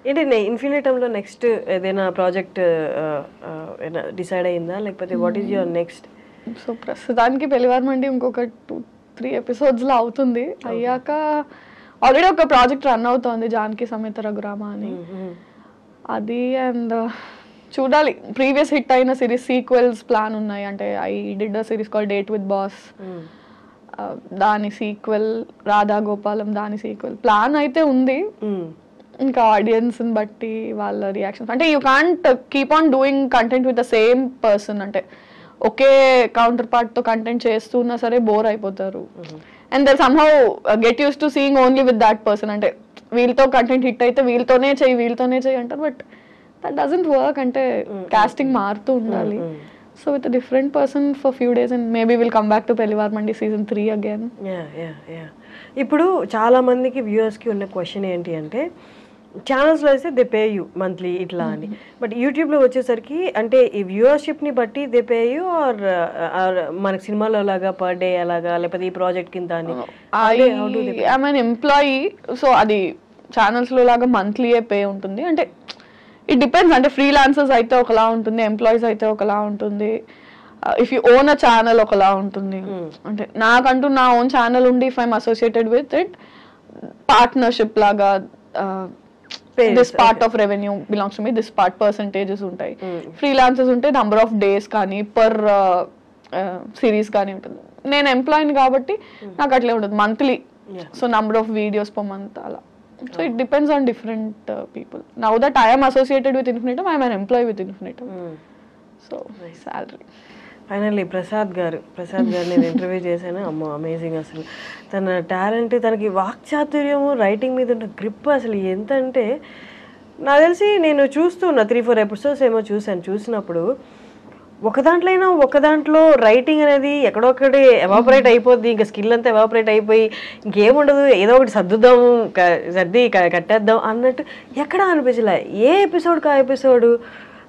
ఏంటి ఇన్ఫినిటంలో నెక్స్ట్ ఏదైనా ప్రాజెక్ట్ డిసైడ్ అయిందా లేకపోతే what is your next? So ప్రస్తుతానికి పెళ్లివారమండి ఇంకొక 2-3 ఎపిసోడ్స్లో అవుతుంది. అయ్యాక ఆల్రెడీ ఒక ప్రాజెక్ట్ రన్ అవుతోంది జానకి సమేత రఘురామ అని, అది. అండ్ చూడాలి, ప్రీవియస్ హిట్ అయిన సిరీస్ సీక్వెల్స్ ప్లాన్ ఉన్నాయి. అంటే I did a series call date with boss, దాని సీక్వెల్ రాధా గోపాలం, దాని సీక్వెల్ ప్లాన్ అయితే ఉంది. ఇంకా ఆడియన్స్ని బట్టి వాళ్ళ రియాక్షన్స్, అంటే you can't keep on doing content with the same person. అంటే ఒకే కౌంటర్ పార్ట్తో కంటెంట్ చేస్తున్నా సరే బోర్ అయిపోతారు. And there somehow get used to seeing only with that person. అంటే వీళ్ళతో కంటెంట్ హిట్ అయితే వీళ్ళతోనే చెయ్యి అంటారు, బట్ దట్ డజంట్ వర్క్. అంటే కాస్టింగ్ మారుతూ ఉండాలి. So with different person for few days and maybe will come back to Pellivaramandi season 3 again. ఇప్పుడు చాలా మందికి వ్యూవర్స్కి ఉన్న క్వశ్చన్ ఏంటి అంటే, ఛానల్స్లో అయితే దే పే యూ మంత్లీ ఇట్లా అని, బట్ యూట్యూబ్లో వచ్చేసరికి అంటే ఈ వ్యూవర్షిప్ని బట్టి దే పే యూ ఆర్ మనకి సినిమాలో లాగా పర్ డే అలాగా లేకపోతే ఈ ప్రాజెక్ట్ కింద అని? ఐఎమ్ అన్ ఎంప్లాయీ, సో అది ఛానల్స్లో లాగా మంత్లీయే పే ఉంటుంది. అంటే ఇట్ డిపెండ్స్. అంటే ఫ్రీలాన్సర్స్ అయితే ఒకలా ఉంటుంది, ఎంప్లాయీస్ అయితే ఒకలా ఉంటుంది, if you own a channel ఒకలా ఉంటుంది. అంటే నాకంటూ నా ఓన్ ఛానల్ ఉండి if I'm associated with it partnership లాగా, this part of revenue belongs to me, this part percentages ఉంటాయి. ఫ్రీలాన్సర్స్ ఉంటే నంబర్ ఆఫ్ డేస్ కానీ పర్ సిరీస్ కానీ ఉంటుంది. నేను ఎంప్లాయీని కాబట్టి నాకు అట్లే ఉంటుంది monthly, so number of videos per month అలా. So it depends on different people. Now that I am associated with Infinitum, I am an employee with Infinitum. So salary. Finally Prasad గారు నేను ఇంటర్వ్యూ చేశాను. అమ్మో అమేజింగ్ అసలు. తన talent, తనకి వాక్చాతుర్యము, writing మీద ఉన్న గ్రిప్ అసలు ఎంత అంటే, నాకు తెలిసి నేను చూస్తున్నా 3-4 ఎపిసోడ్స్ ఏమో చూసినప్పుడు ఒక దాంట్లో రైటింగ్ అనేది ఎక్కడొక్కడి ఎవాపరేట్ అయిపోద్ది, ఇంకా స్కిల్ అంతా ఎవాపరేట్ అయిపోయి ఇంకేముండదు, ఏదో ఒకటి సర్ది కట్టేద్దాం అన్నట్టు ఎక్కడ అనిపించలే. ఏ ఎపిసోడ్కి ఆ ఎపిసోడు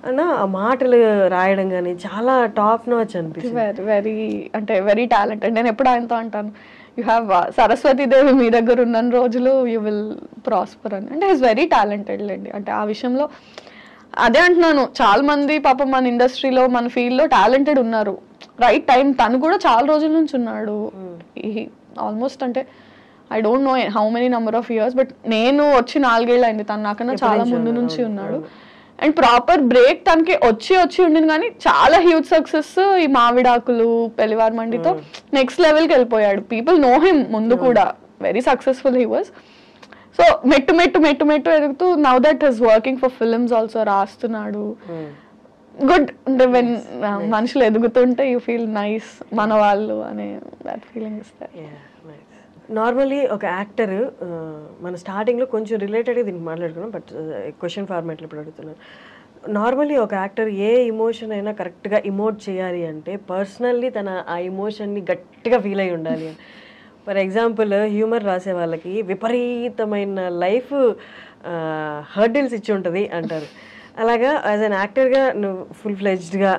అన్న ఆ మాటలు రాయడం కానీ చాలా టాప్ నాచ్ అనిపిస్తుంది. Very talented. నేను ఎప్పుడు ఆయనతో అంటాను, యూ హ్యావ్ సరస్వతీదేవి మీ దగ్గర ఉన్న రోజులు యూ విల్ ప్రాస్పర్ అని. అంటే ఈజ్ వెరీ టాలెంటెడ్ లేండి. అంటే ఆ విషయంలో అదే అంటున్నాను, చాలా మంది పాపం మన ఇండస్ట్రీలో మన ఫీల్డ్లో టాలెంటెడ్ ఉన్నారు. రైట్ టైం తను కూడా చాలా రోజుల నుంచి ఉన్నాడు. ఆల్మోస్ట్ అంటే I don't know how many number of years, but నేను వచ్చి 4 ఏళ్ళు అయింది, తను నాకన్నా చాలా ముందు నుంచి ఉన్నాడు. అండ్ ప్రాపర్ బ్రేక్ తనకి వచ్చి ఉండింది, కానీ చాలా హ్యూజ్ సక్సెస్ ఈ మావిడాకులు పెళ్లివారమండితో నెక్స్ట్ లెవెల్కి వెళ్ళిపోయాడు. పీపుల్ నో హిమ్ ముందు కూడా, very successful he was. So మెట్టు ఎదుగుతూ now that is working for films also, రాస్తున్నాడు. గుడ్. అంటే వెన్ మనుషులు ఎదుగుతుంటే యూ ఫీల్ నైస్, మన వాళ్ళు అనే దట్ ఫీలింగ్ ఇస్తారు. నార్మల్లీ ఒక యాక్టర్, మన స్టార్టింగ్లో కొంచెం రిలేటెడ్గా దీనికి మాట్లాడుకున్నాం, బట్ క్వశ్చన్ ఫార్మాట్లో ఇప్పుడు అడుగుతున్నాను. నార్మల్లీ ఒక యాక్టర్ ఏ ఇమోషన్ అయినా కరెక్ట్గా ఇమోట్ చేయాలి అంటే పర్సనల్లీ తన ఆ ఇమోషన్ని గట్టిగా ఫీల్ అయి ఉండాలి. ఫర్ ఎగ్జాంపుల్ హ్యూమర్ రాసే వాళ్ళకి విపరీతమైన లైఫ్ హర్డిల్స్ ఇచ్చి ఉంటుంది అంటారు. అలాగా యాజ్ అన్ యాక్టర్గా నువ్వు ఫుల్ ఫ్లెడ్జ్డ్గా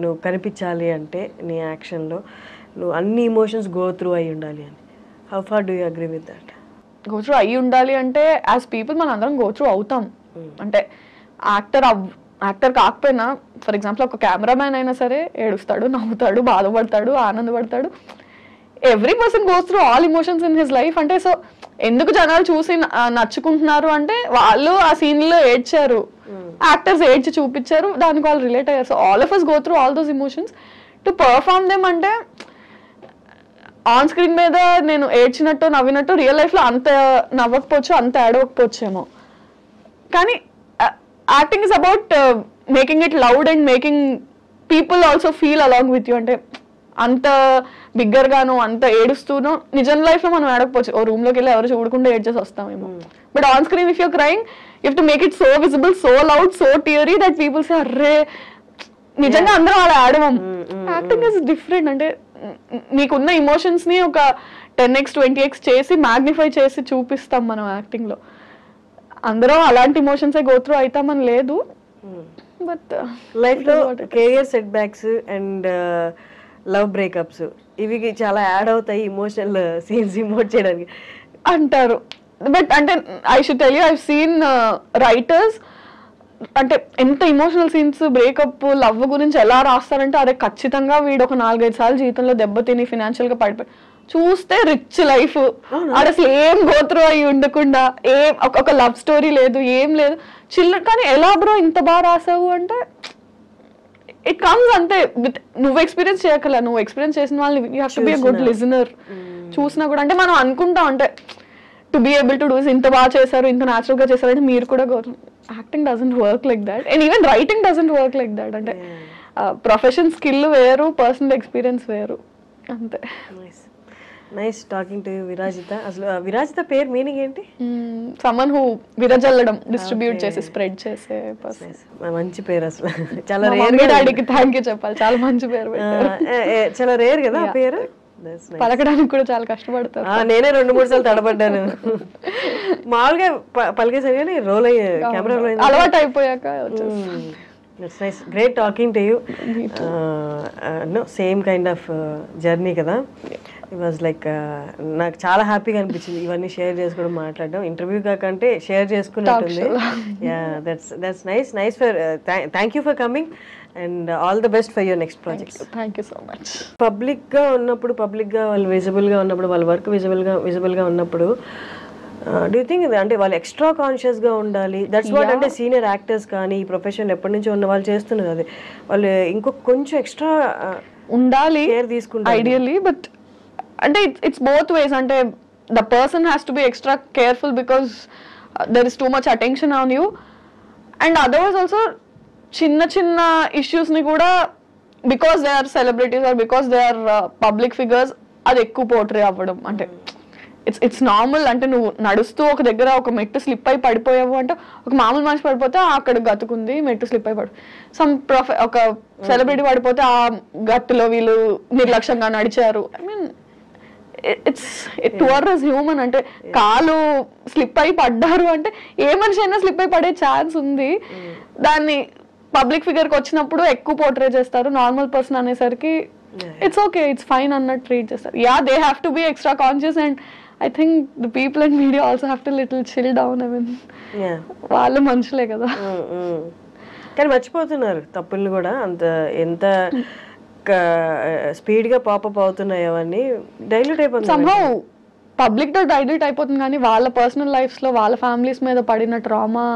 నువ్వు కనిపించాలి అంటే నీ యాక్షన్లో నువ్వు అన్ని ఇమోషన్స్ గో త్రూ అయి ఉండాలి అని. How far do you agree with that? Go through అయ్యి ఉండాలి అంటే యాజ్ పీపుల్ మన అందరం గో త్రూ అవుతాం. అంటే యాక్టర్ కాకపోయినా, ఫర్ ఎగ్జాంపుల్ ఒక కెమెరామ్యాన్ అయినా సరే ఏడుస్తాడు, నవ్వుతాడు, బాధపడతాడు, ఆనందపడతాడు. Every person goes through all emotions in his life. అంటే సో ఎందుకు జనాలు చూసి నచ్చుకుంటున్నారు అంటే వాళ్ళు ఆ సీన్లో ఏడ్చారు, యాక్టర్స్ ఏడ్చి చూపించారు, దానికి వాళ్ళు రిలేట్ అయ్యారు. So all of us go through all those emotions to perform them. అంటే ఆన్ స్క్రీన్ మీద నేను ఏడ్చినట్టు నవ్వినట్టు రియల్ లైఫ్లో అంత నవ్వకపోవచ్చు, అంత ఏడవకపోవచ్చేమో, కానీ acting is about making it loud and making people also feel along with you. అంటే అంత బిగ్గర్గాను అంత ఏడుస్తూనో నిజం లైఫ్లో మనం ఏడకపోవచ్చు, ఓ రూమ్లోకి వెళ్ళి ఎవరు చూడకుండా ఏడ్చేసి వస్తామేమో. But on screen if you're crying you have to make it so visible, so loud, so teary that people say అర్రే నిజంగా అందరం అలా ఆడవం. Acting is different. అంటే నీకున్న ఎమోషన్స్ ని ఒక 10x 20x చేసి మ్యాగ్నిఫై చేసి చూపిస్తాం మనం యాక్టింగ్ లో. అందరం అలాంటి ఎమోషన్స్ గో త్రూ అవుతామని లేదు, బట్ లైఫ్ లో career set backs and love breakups ఇవి చాలా యాడ్ అవుతాయి ఇమోషనల్ సీన్స్ ఇమోట్ చేయడానికి అంటారు. బట్ అంటే I should tell you I seen writers అంటే ఎంత ఎమోషనల్ సీన్స్ బ్రేకప్ లవ్ గురించి ఎలా రాస్తారంటే అదే ఖచ్చితంగా వీడు ఒక 4-5 సార్లు జీవితంలో దెబ్బతిని ఫినాన్షియల్ గా పడిపోయి చూస్తే రిచ్ లైఫ్ ఆడ అసలు ఏం గోత్రు అయి ఉండకుండా ఏం ఒక లవ్ స్టోరీ లేదు ఏం లేదు చిల్లర. కానీ ఎలా బ్రో ఇంత బాగా రాసావు అంటే ఇట్ కమ్స్ అంతే నువ్వు ఎక్స్పీరియన్స్ చేయగల నువ్వు ఎక్స్పీరియన్స్ చేసిన వాళ్ళని you have to be a good listener. చూసినా కూడా అంటే మనం అనుకుంటాం అంటే to be able to do ఇంత బాగా చేశారు ఇంత న్యాచురల్ గా చేశారు అంటే మీరు కూడా acting doesn't work like that and even writing doesn't work like that. అంటే ప్రొఫెషన్ స్కిల్ వేరు పర్సనల్ ఎక్స్పీరియన్స్ వేరు అంతే. Nice talking to Virajitha. అసలు విరాజిత పేరు మీనింగ్ ఏంటి? సమ్మన్ హూ విరజల్లడం డిస్ట్రిబ్యూట్ చేసి స్ప్రెడ్ చేసే పర్సన్. మంచి పేరు అసలు చాలా రేర్. డాడీకి థ్యాంక్ యూ చెప్పాలి చాలా మంచి పేరు పెట్టారు. చాలా రేర్ కదా ఆ పేరు పలకడానికి కూడా చాలా కష్టపడతారు. నేనే 2-3 సార్లు తడబడ్డాను మామూలుగా పలికేసాను కానీ రోల్ అయ్యే కెమెరాలో అలవాటు అయిపోయాక. That's nice. Great talking to you. No, same kind of journey కదా. It was like నాకు చాలా హ్యాపీగా అనిపించింది ఇవన్నీ షేర్ చేసుకోవడం మాట్లాడడం. ఇంటర్వ్యూ కాకంటే షేర్ చేసుకున్నట్టుంది. That's nice for thank you for coming and all the best for your next projects. Thank you so much. Public గా ఉన్నప్పుడు వాళ్ళు విజిబుల్ గా ఉన్నప్పుడు వాళ్ళ వర్క్ విజిబుల్ గా ఉన్నప్పుడు డూ యూ థింక్ అంటే వాళ్ళు ఎక్స్ట్రా కాన్షియస్ గా ఉండాలి? దట్స్ వాట్ అంటే సీనియర్ యాక్టర్స్ కానీ ఈ ప్రొఫెషన్ ఎప్పటి నుంచో ఉన్న వాళ్ళు చేస్తున్నారు. అది వాళ్ళు ఇంకొక కొంచెం ఎక్స్ట్రా ఉండాలి కేర్ తీసుకుంటారు ఐడియల్లీ. బట్ అంటే ఇట్స్ బోత్ వేస్. అంటే the person has to be extra careful because there is too much attention on you and otherwise also చిన్న చిన్న ఇష్యూస్ ని కూడా because they are celebrities or because they are public figures అది ఎక్కువ portray అవ్వడం. అంటే it's normal. అంటే నువ్వు నడుస్తూ ఒక దగ్గర ఒక మెట్టు స్లిప్ అయి పడిపోయావు అంటే ఒక మామూలు మనిషి పడిపోతే అక్కడ గతుకుంది మెట్టు స్లిప్ అయి ఒక సెలబ్రిటీ పడిపోతే ఆ గట్టులో వీళ్ళు నిర్లక్ష్యంగా నడిచారు. I mean it's human. అంటే కాలు స్లిప్ అయి పడ్డారు అంటే ఏ మనిషి అయినా స్లిప్ అయి పడే ఛాన్స్ ఉంది. దాన్ని పబ్లిక్ ఫిగర్ కి వచ్చినప్పుడు ఎక్కువ పోర్ట్రే చేస్తారు. నార్మల్ పర్సన్ అనేసరికి ఇట్స్ ఓకే ఇట్స్ ఫైన్ అన్నట్టు ట్రీట్ చేస్తారు. They have to be extra conscious and I think the people and media also have to little chill down. I mean, వాళ్ళు మనుషులే కదా. కానీ మర్చిపోతున్నారు తప్పుల్ని కూడా. అంత ఎంత స్పీడ్ గా పాపప్ అవుతున్నాయి అవన్నీ డైల్యూట్ అయిపోతుంది. somehow పబ్లిక్ తో డైల్యూట్ అయిపోతుంది కానీ వాళ్ళ పర్సనల్ లైఫ్స్ లో వాళ్ళ ఫ్యామిలీస్ మీద పడిన ట్రామా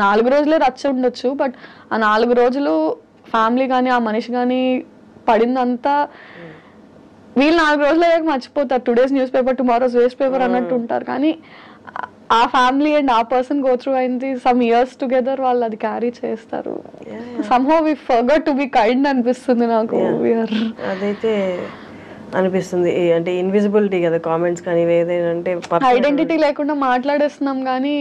4 రోజులే రచ్చ ఉండొచ్చు. బట్ ఆ 4 రోజులు ఫ్యామిలీ కానీ ఆ మనిషి కానీ పడిందంతా వీళ్ళు 4 రోజులు అయ్యాక మర్చిపోతారు. Today's news paper tomorrow's waste paper అన్నట్టు ఉంటారు. కానీ ఆ ఫ్యామిలీ అండ్ ఆ పర్సన్ గో త్రూ అయింది సమ్ ఇయర్స్ టుగెదర్ వాళ్ళు అది క్యారీ చేస్తారు. Somehow we forgot to be kind అనిపిస్తుంది నాకు. అదైతే అనిపిస్తుంది. అంటే ఇన్విజిబిలిటీ కదా కామెంట్స్ కానీ ఏదైనా అంటే ఐడెంటిటీ లేకుండా మాట్లాడేస్తున్నాం కానీ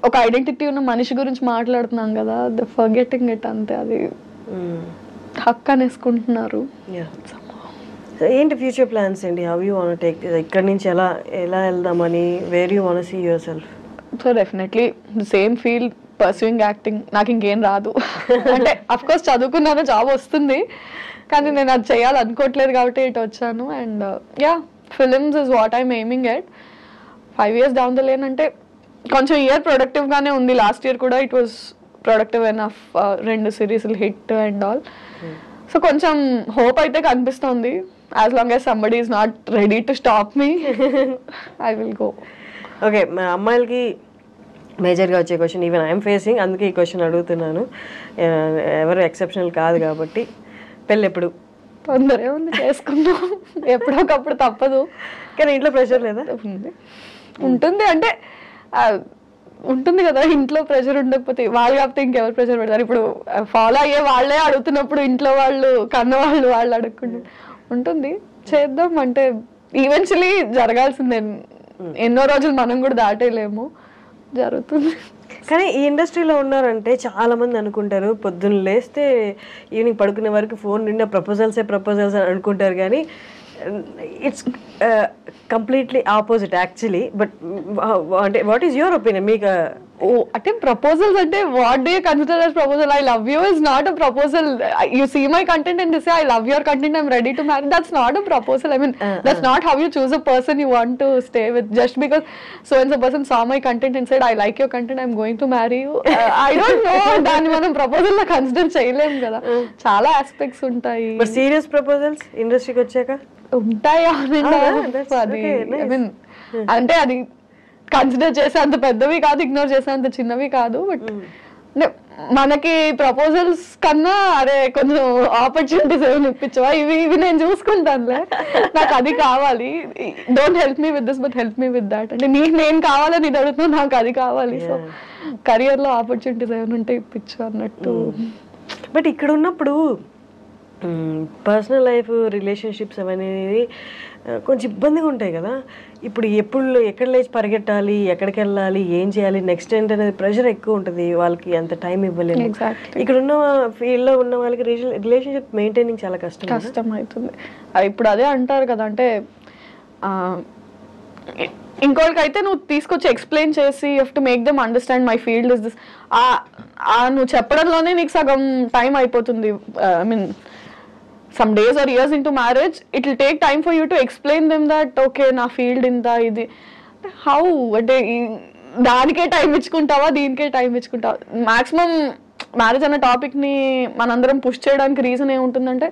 ఒక ఐడెంటిటీ ఉన్న మనిషి గురించి మాట్లాడుతున్నాం కదా. ద ఫర్గెటింగ్ ఇట్ అంతే. అది హక్ అనేసుకుంటున్నారు. ఏంటి ఫ్యూచర్ ప్లాన్స్ ఏంటి? హౌ యూ వాంట్ టేక్ ఇక్కడి నుంచి ఎలా వెళ్దామని where you want see your self? So definitely same field pursuing acting. నాకు ఇంకేం రాదు. అంటే అఫ్ కోర్స్ చదువుకున్నాను జాబ్ వస్తుంది కానీ నేను అది చేయాలనుకోవట్లేదు కాబట్టి ఇటు వచ్చాను. And films is what I'm aiming at. 5 years down the lane అంటే కొంచెం ఇయర్ ప్రొడక్టివ్ గానే ఉంది. లాస్ట్ ఇయర్ కూడా ఇట్ వాస్ ప్రొడక్టివ్ ఎనఫ్. 2 సిరీస్లు హిట్ అండ్ ఆల్. సో కొంచెం హోప్ అయితే కనిపిస్తుంది. as long as somebody is not ready to stop me I will go. Okay, మా అమ్మాయిలకి మేజర్గా వచ్చే క్వశ్చన్ ఈవెన్ ఐఎమ్ ఫేసింగ్, అందుకే ఈ క్వశ్చన్ అడుగుతున్నాను. ఎవరు ఎక్సెప్షనల్ కాదు కాబట్టి పెళ్ళి ఎప్పుడు? తొందరే ఉంది, చేసుకున్నాం ఎప్పుడొకప్పుడు తప్పదు. కానీ ఇంట్లో ప్రెషర్ లేదా? ఉంటుంది. అంటే ఉంటుంది కదా, ఇంట్లో ప్రెషర్ ఉండకపోతే వాళ్ళు కాకపోతే ఇంకెవరు ప్రెషర్ పెడతారు? ఇప్పుడు ఫాలో అయ్యే వాళ్ళే అడుగుతున్నప్పుడు ఇంట్లో వాళ్ళు కన్నవాళ్ళు వాళ్ళు అడగకుండా ఉంటుంది. చేద్దాం అంటే ఈవెన్చువలీ జరగాల్సిందే. ఎన్నో రోజులు మనం కూడా దాటేయలేము, జరుగుతుంది. కానీ ఈ ఇండస్ట్రీలో ఉన్నారంటే చాలా మంది అనుకుంటారు పొద్దున్న లేస్తే ఈవినింగ్ పడుకునే వరకు ఫోన్ నిండా ప్రపోజల్స్ అని అనుకుంటారు. కానీ it's completely opposite actually. But అంటే వాట్ ఈస్ యువర్ ఒపీనియన్? మీకు అంటే ప్రపోజల్స్ అంటే what do you consider as proposal? I love you is not a proposal. You see my content and say I love your content, I'm ready to marry. That's not a proposal. I mean that's not how you choose a person you want to stay with. Just because so and so person saw my content and said I like your content, I'm going to marry you. I don't know, దాన్ని మనం proposal లా consider చేయలేము కదా. చాలా aspects ఉంటాయి. But serious proposals ఇండస్ట్రీకి వచ్చాక ఉంటాయి. I mean అంటే అది కన్సిడర్ చేసే అంత పెద్దవి కాదు, ఇగ్నోర్ చేసే అంత చిన్నవి కాదు. బట్ మనకి ప్రపోజల్స్ కన్నా అరే కొంచెం ఆపర్చునిటీస్ ఏమైనా ఇప్పించవా, ఇవి నేను చూసుకుంటానులే, నాకు అది కావాలి, don't help me with this but help me with that. అంటే నీకు నేను కావాలని ఇది అడుగుతున్నా, నాకు అది కావాలి. సో కెరియర్ లో ఆపర్చునిటీస్ ఏమైనా ఉంటే ఇప్పించు అన్నట్టు. బట్ ఇక్కడ ఉన్నప్పుడు పర్సనల్ లైఫ్ రిలేషన్షిప్స్ అనేది కొంచెం ఇబ్బందిగా ఉంటాయి కదా. ఇప్పుడు ఎక్కడ లేచి పరిగెట్టాలి, ఎక్కడికి వెళ్ళాలి, ఏం చేయాలి, నెక్స్ట్ ఏంటనేది ప్రెషర్ ఎక్కువ ఉంటుంది, వాళ్ళకి అంత టైం ఇవ్వలేదు. ఇక్కడ ఉన్న ఫీల్డ్లో ఉన్న వాళ్ళకి రిలేషన్షిప్ మెయింటైనింగ్ చాలా కష్టం అవుతుంది. ఇప్పుడు అదే అంటారు కదా, అంటే ఇంకోటికైతే నువ్వు తీసుకొచ్చి ఎక్స్ప్లెయిన్ చేసి you have to make them understand my field is this. నువ్వు చెప్పడంలోనే నీకు సగం టైం అయిపోతుంది. I mean some days or years into marriage, it will take time for you to explain them that okay na field inta idi how ante danike time ichukuntawa deenike time ichukuntawa. maximum marriage అనే topic ని మనందరం push చేయడానికి reason ఏముంటుందంటే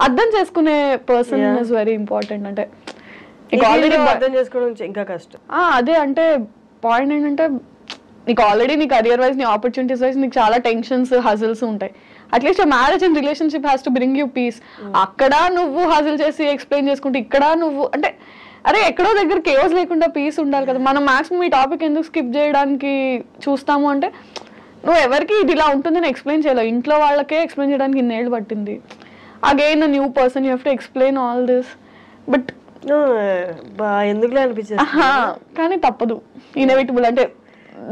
అర్థం చేసుకునే person is very important. అంటే already అర్థం చేసుకోవడం ఇంకా కష్టం. అదే అంటే పాయింట్ ఏంటంటే నీకు ఆల్రెడీ నీ కెరియర్ వైజ్ నీ ఆపర్చునిటీస్ వైజ్ నీకు చాలా టెన్షన్స్ హజిల్స్ ఉంటాయి. At least marriage and relationship has to bring you peace. అక్కడ నువ్వు హాజిల్ చేసి ఎక్స్ప్లెయిన్ చేసుకుంటే ఇక్కడ నువ్వు అంటే అరే ఎక్కడో దగ్గర కేవస్ లేకుండా పీస్ ఉండాలి కదా. మనం మాక్సిమం ఈ టాపిక్ ఎందుకు స్కిప్ చేయడానికి చూస్తాము అంటే నువ్వు ఎవరికి ఇది ఇలా ఉంటుందని ఎక్స్ప్లెయిన్ చేయలేవు. ఇంట్లో వాళ్ళకే ఎక్స్ప్లెయిన్ చేయడానికి ఇన్నేళ్ళు పట్టింది. Again new person you have to explain all this. But ఎందుకులే అనిపించింది, కానీ తప్పదు, ఇన్ఎవిటబుల్. అంటే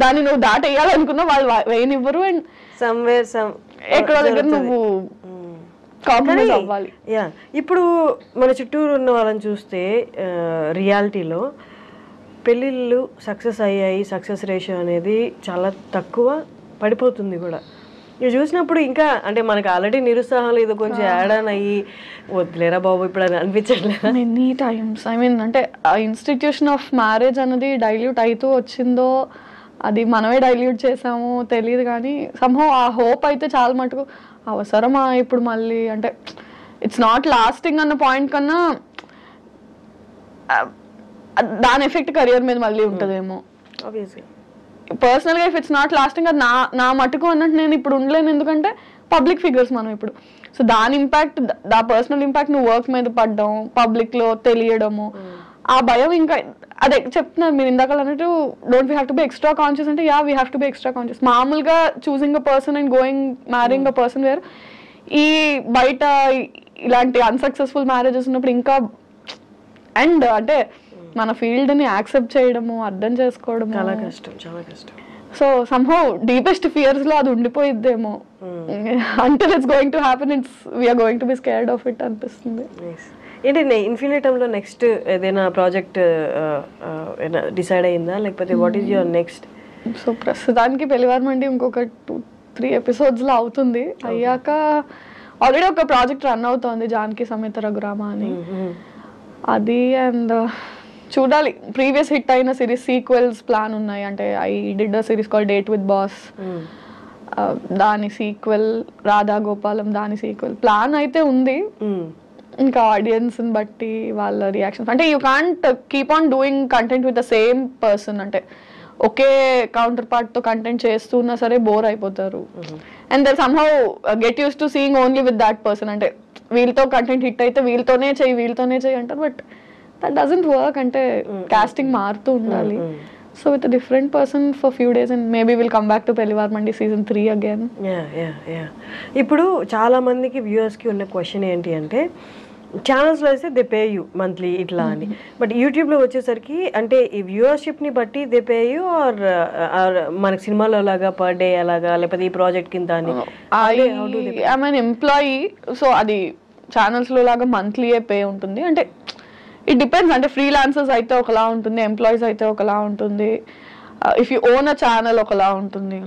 దాన్ని నువ్వు దాటేయాలనుకున్నా వాళ్ళు వేయనివ్వరు. అండ్ ఎక్కడో దగ్గర నువ్వు కాంప్రమైజ్ అవ్వాలి. ఇప్పుడు మన చుట్టూరు ఉన్న వాళ్ళని చూస్తే రియాలిటీలో పెళ్ళిళ్ళు సక్సెస్ అయ్యాయి, సక్సెస్ రేషియో అనేది చాలా తక్కువ పడిపోతుంది కూడా. ఇవి చూసినప్పుడు ఇంకా అంటే మనకి ఆల్రెడీ నిరుత్సాహం లేదు, కొంచెం యాడ్ ఆన్ అయ్యి వద్దులేరా బాబు ఇప్పుడు అని అనిపించట్లేదు మెనీ టైమ్స్. ఐ మీన్ అంటే ఆ ఇన్స్టిట్యూషన్ ఆఫ్ మ్యారేజ్ అనేది డైల్యూట్ అవుతూ వచ్చిందో అది మనమే డైల్యూట్ చేసాము తెలియదు, కానీ సంహౌ ఆ హోప్ అయితే చాలా మటుకు అవసరమా ఇప్పుడు మళ్ళీ. అంటే ఇట్స్ నాట్ లాస్టింగ్ అన్న పాయింట్ కన్నా దాని ఎఫెక్ట్ కెరియర్ మీద మళ్ళీ ఉంటుందేమో. పర్సనల్గా ఇఫ్ ఇట్స్ నాట్ లాస్టింగ్ అది నా మటుకు అన్నట్టు నేను ఇప్పుడు ఉండలేను, ఎందుకంటే పబ్లిక్ ఫిగర్స్ మనం ఇప్పుడు. సో దాని ఇంపాక్ట్, దా పర్సనల్ ఇంపాక్ట్ నువ్వు వర్క్ మీద పడ్డం, పబ్లిక్లో తెలియడము, ఆ భయం ఇంకా అదే చెప్తున్నారు మీరు ఇందాక అన్నట్టు don't we have to be extra conscious అంటే we have to be extra conscious. మామూలుగా choosing a person and going marrying a person where ఈ బయట ఇలాంటి అన్సక్సెస్ఫుల్ మ్యారేజెస్ ఉన్నప్పుడు ఇంకా అండ్ అంటే మన ఫీల్డ్ ని యాక్సెప్ట్ చేయడము, అర్థం చేసుకోవడం చాలా కష్టం, చాలా కష్టం. సో సమ్హౌ డీపెస్ట్ ఫియర్స్ లో అది ఉండిపోయిద్దేమో. Until it's going to happen we're going to be scared of it అనిపిస్తుంది. ఏంటి ఇన్ఫినిటంలో నెక్స్ట్ ఏదైనా ప్రాజెక్ట్ డిసైడ్ అయిందా, లేకపోతే what is your next? So ప్రస్తుతానికి పెళ్లివారమండి ఇంకొక 2-3 episodes లో అవుతుంది. అయ్యాక ఆల్రెడీ ఒక ప్రాజెక్ట్ రన్ అవుతోంది, జానకి సమేత రఘురామ అని. అది అండ్ చూడాలి, ప్రీవియస్ హిట్ అయిన సిరీస్ సీక్వెల్స్ ప్లాన్ ఉన్నాయి. అంటే I did a series call date with boss, దాని సీక్వెల్ రాధా గోపాలం, దాని సీక్వెల్ ప్లాన్ అయితే ఉంది. ఇంకా ఆడియన్స్ బట్టి వాళ్ళ రియాక్షన్స్, అంటే you can't keep on doing content with the same person. అంటే ఒకే కౌంటర్ పార్ట్ తో కంటెంట్ చేస్తున్నా సరే బోర్ అయిపోతారు. And they somehow get used to seeing only with that person. అంటే వీళ్ళతో కంటెంట్ హిట్ అయితే వీళ్ళతోనే చెయ్యి అంటారు, బట్ దట్ డజంట్ వర్క్. అంటే కాస్టింగ్ మారుతూ ఉండాలి. So with different person for few days and maybe will come back to Pellivaramandi season 3 again. ఇప్పుడు చాలా మందికి వ్యూవర్స్ కి ఉన్న క్వశ్చన్ ఏంటి అంటే ఛానల్స్లో అయితే దే పే యూ మంత్లీ ఇట్లా అని, బట్ యూట్యూబ్లో వచ్చేసరికి అంటే ఈ వ్యూవర్షిప్ని బట్టి దే పే యూ ఆర్ మనకి సినిమాలో లాగా పర్ డే అలాగా, లేకపోతే ఈ ప్రాజెక్ట్ కింద అని? ఐఎమ్ అన్ ఎంప్లాయీ, సో అది ఛానల్స్లో లాగా మంత్లీయే పే ఉంటుంది. అంటే ఇట్ డిపెండ్స్, అంటే ఫ్రీలాన్సర్స్ అయితే ఒకలా ఉంటుంది, ఎంప్లాయీస్ అయితే ఒకలా ఉంటుంది. If you own a channel ఒకలా ఉంటుంది.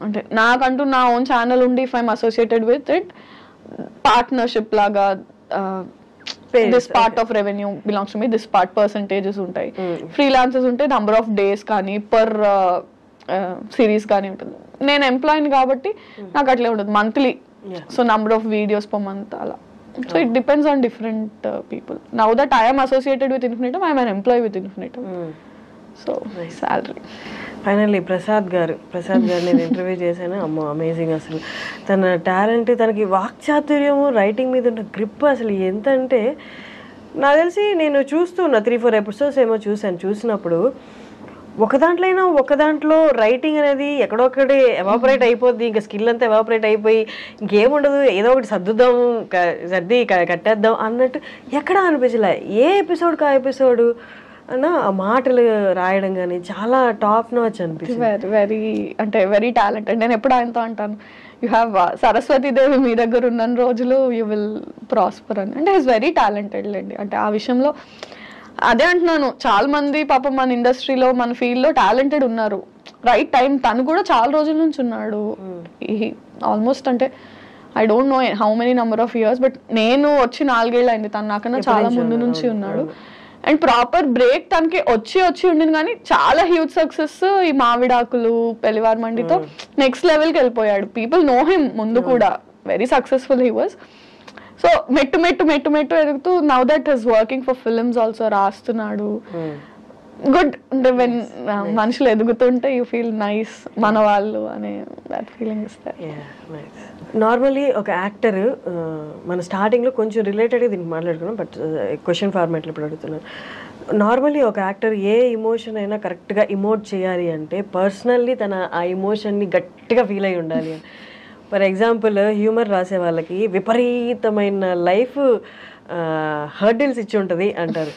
అంటే నాకంటూ నా ఓన్ ఛానల్ ఉండి if I'm associated with it partnership లాగా this part of revenue belongs to me, this part percentages ఉంటాయి. ఫ్రీలాన్సర్స్ ఉంటే నంబర్ ఆఫ్ డేస్ కానీ పర్ సిరీస్ కానీ ఉంటుంది. నేను ఎంప్లాయీని కాబట్టి నాకు అట్లే ఉంటుంది monthly, so number of videos per month అలా. So it depends on different people. Now that I am associated with Infinitum, I am an employee with Infinitum. So salary. Finally Prasad గారు నేను ఇంటర్వ్యూ చేశాను. అమ్మో అమేజింగ్ అసలు. తన talent, తనకి వాక్చాతుర్యము, writing మీద ఉన్న గ్రిప్ అసలు ఎంత అంటే నాకు తెలిసి నేను చూస్తున్నా 3-4 ఎపిసోడ్స్ ఏమో చూసినప్పుడు ఒక దాంట్లో రైటింగ్ అనేది ఎక్కడొక్కటి ఎవాపరేట్ అయిపోద్ది, ఇంకా స్కిల్ అంతా ఎవాపరేట్ అయిపోయి ఇంకేముండదు, ఏదో ఒకటి సర్ది కట్టేద్దాం అన్నట్టు ఎక్కడా అనిపించలే. ఏ ఎపిసోడ్కి ఆ ఎపిసోడు అన్న ఆ మాటలు రాయడం కానీ చాలా టాప్ నాచ్ అనిపిస్తుంది. Very talented. నేను ఎప్పుడు ఆయనతో అంటాను, యూ హ్యావ్ సరస్వతి దేవి మీ దగ్గర ఉన్న రోజులు యూ విల్ ప్రాస్పర్ అని. అంటే ఈజ్ వెరీ టాలెంటెడ్ లేండి. అంటే ఆ విషయంలో అదే అంటున్నాను, చాలా మంది పాపం మన ఇండస్ట్రీలో మన ఫీల్డ్ లో టాలెంటెడ్ ఉన్నారు. రైట్ టైం తను కూడా చాలా రోజుల నుంచి ఉన్నాడు. ఆల్మోస్ట్ అంటే I don't know how many number of years, but నేను వచ్చి 4 ఏళ్ళు అయింది, తను నాకన్నా చాలా ముందు నుంచి ఉన్నాడు. అండ్ ప్రాపర్ బ్రేక్ తనకి వచ్చి ఉండింది, కానీ చాలా హ్యూజ్ సక్సెస్ ఈ మావిడాకులు పెళ్లివారి మండితో నెక్స్ట్ లెవెల్కి వెళ్ళిపోయాడు. పీపుల్ నో హిమ్ ముందు కూడా, very successful he was. So మెట్టు ఎదుగుతూ now that is working for films also, రాస్తున్నాడు. గుడ్. అంటే వెన్ మనుషులు ఎదుగుతుంటే యూ ఫీల్ నైస్, మన వాళ్ళు అనే దట్ ఫీలింగ్ ఇస్తారు. నార్మల్లీ ఒక యాక్టర్ మన స్టార్టింగ్లో కొంచెం రిలేటెడ్గా దీనికి మాట్లాడుకున్నాం, బట్ క్వశ్చన్ ఫార్మాట్లో ఇప్పుడు అడుగుతున్నాను. నార్మల్లీ ఒక యాక్టర్ ఏ ఇమోషన్ అయినా కరెక్ట్గా ఇమోట్ చేయాలి అంటే పర్సనల్లీ తన ఆ ఇమోషన్ని గట్టిగా ఫీల్ అయి ఉండాలి అని. ఫర్ ఎగ్జాంపుల్ హ్యూమర్ రాసే వాళ్ళకి విపరీతమైన లైఫ్ హర్డిల్స్ ఇచ్చి ఉంటుంది అంటారు.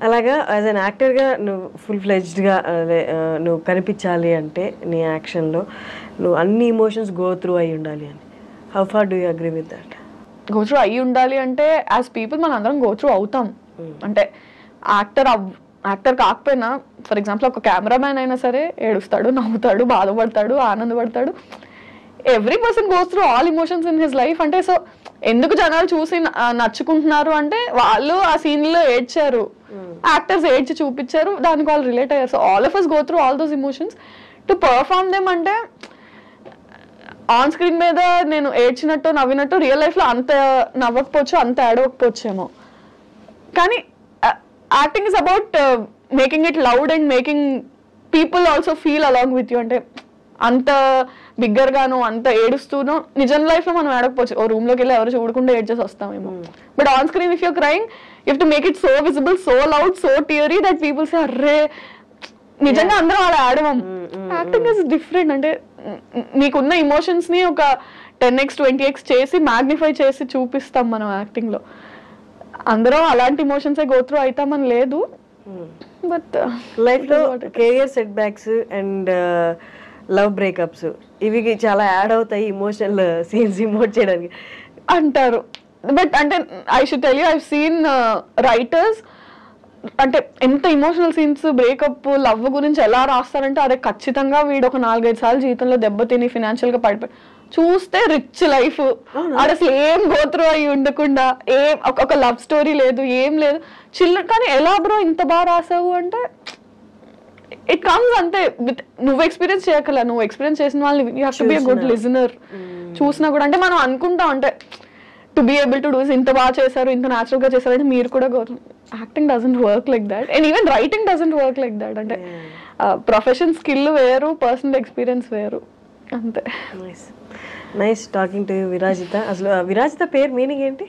అలాగా యాజ్ అన్ యాక్టర్గా నువ్వు ఫుల్ ఫ్లెడ్జ్డ్గా నువ్వు కనిపించాలి అంటే నీ యాక్షన్లో నువ్వు అన్ని ఇమోషన్స్ గో త్రూ అయి ఉండాలి అని. How far do you agree with that? Go through అయ్యి ఉండాలి అంటే యాజ్ పీపుల్ మన అందరం గో త్రూ అవుతాం. అంటే యాక్టర్ కాకపోయినా ఫర్ ఎగ్జాంపుల్ ఒక కెమెరామ్యాన్ అయినా సరే ఏడుస్తాడు, నవ్వుతాడు, బాధపడతాడు, ఆనందపడతాడు. Every person goes through all emotions in his life. అంటే సో ఎందుకు జనాలు చూసి నచ్చుకుంటున్నారు అంటే వాళ్ళు ఆ సీన్ లో ఏడ్చారు, యాక్టర్స్ ఏడ్చి చూపించారు, దానికి వాళ్ళు రిలేట్ అయ్యారు. So all of us go through all those emotions to perform them. అంటే ఆన్ స్క్రీన్ మీద నేను ఏడ్చినట్టు నవ్వినట్టు రియల్ లైఫ్ లో అంత నవ్వకపోవచ్చు, అంత ఏడవకపోవచ్చేమో, కానీ acting is about making it loud and making people also feel along with you. అంటే అంత బిగ్గర్ గాను అంత ఏడుస్తూనో నిజం లైఫ్ లో మనం ఏడకపోవచ్చు, ఓ రూమ్ లోకి వెళ్ళి ఎవరు చూడకుండా ఏడ్చేసి వస్తామేమో. But on screen if you're crying you have to make it so visible, so loud, so teary that people say అర్రే నిజంగా అందరం అలా ఆడమం. Acting is different. అంటే నీకున్న ఇమోషన్స్ ని ఒక 10x 20x చేసి మ్యాగ్నిఫై చేసి చూపిస్తాం మనం యాక్టింగ్ లో. అందరం అలాంటి ఇమోషన్స్ గో త్రూ అవుతామని లేదు. బట్ లైఫ్ లో career set backs and love breakups ఇవి చాలా యాడ్ అవుతాయి ఇమోషనల్ సీన్స్ ఇమోట్ చేయడానికి అంటారు. బట్ అంటే I should tell you, I seen writers అంటే ఎంత ఇమోషనల్ సీన్స్ బ్రేకప్ లవ్ గురించి ఎలా రాస్తారంటే అదే ఖచ్చితంగా వీడు ఒక 4-5 సార్లు జీవితంలో దెబ్బతిని ఫినాన్షియల్ గా పడిపోయి చూస్తే రిచ్ లైఫ్, అది అసలు ఏం గోత్రూ అయి ఉండకుండా ఏం ఒక లవ్ స్టోరీ లేదు, ఏం లేదు, చిల్లర. కానీ ఎలా బ్రో ఇంత బాగా రాసావు అంటే ఇట్ కమ్స్ అంతే. నువ్వు ఎక్స్పీరియన్స్ చేయగల, నువ్వు ఎక్స్పీరియన్స్ చేసిన వాళ్ళని you have to be a good listener. చూసినా కూడా అంటే మనం అనుకుంటాం అంటే to be able to do ఇంత బాగా చేశారు, ఇంత న్యాచురల్ గా చేశారు అంటే మీరు కూడా acting doesn't work like that and even writing doesn't work like that. అంటే ప్రొఫెషన్ స్కిల్ వేరు, పర్సనల్ ఎక్స్పీరియన్స్ వేరు అంతే. Nice talking to Virajitha. అసలు విరాజిత పేరు మీనింగ్ ఏంటి?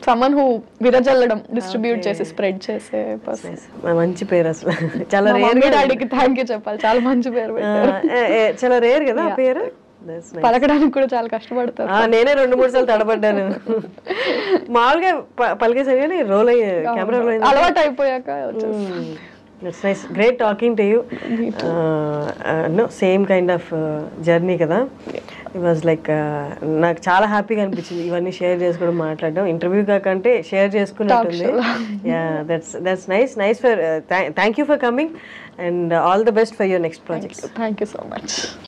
సమ్మన్ హూ విరజల్లడం, డిస్ట్రిబ్యూట్ చేసి స్ప్రెడ్ చేసే పర్సన్. మంచి పేరు అసలు. చాలా రేర్. డాడీకి థ్యాంక్ యూ చెప్పాలి, చాలా మంచి పేరు పెట్టారు. చాలా రేర్ కదా ఆ పేరు, పలకడానికి కూడా చాలా కష్టపడతారు. నేనే 2-3 సార్లు తడబడ్డాను. మామూలుగా పలికేసాను కానీ రోల్ అయ్యే కెమెరా రోల్ అలవాటు అయిపోయాక It's nice. Great talking to you. No, same kind of journey కదా. It was like నాకు చాలా హ్యాపీగా అనిపించింది ఇవన్నీ షేర్ చేసుకోవడం మాట్లాడడం ఇంటర్వ్యూ కాకంటే షేర్ చేసుకున్నట్టుంది. That's nice for thank you for coming and all the best for your next projects. Thank you so much.